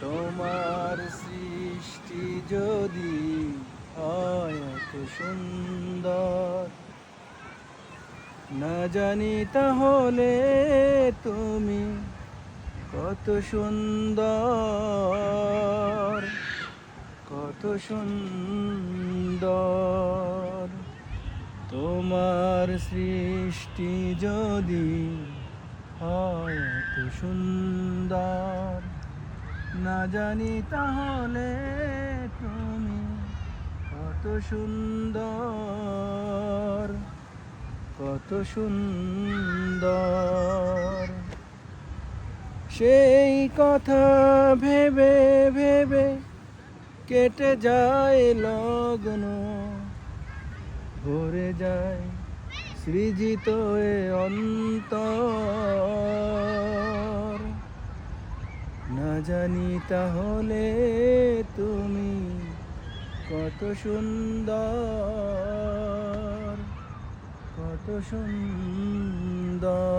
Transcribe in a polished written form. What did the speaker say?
তোমার সৃষ্টি যদি হয় এত সুন্দর, না জানি তাহলে তুমি কত সুন্দর, কত সুন্দর। তোমার সৃষ্টি যদি হয় এত সুন্দর, না জানি তাহলে তুমি কত সুন্দর, কত সুন্দর। সেই কথা ভেবে ভেবে কেটে যায় লগ্ন, ভরে যায় সৃজিত এ অন্তর। না জানি তাহলে তুমি কত সুন্দর, কত সুন্দর।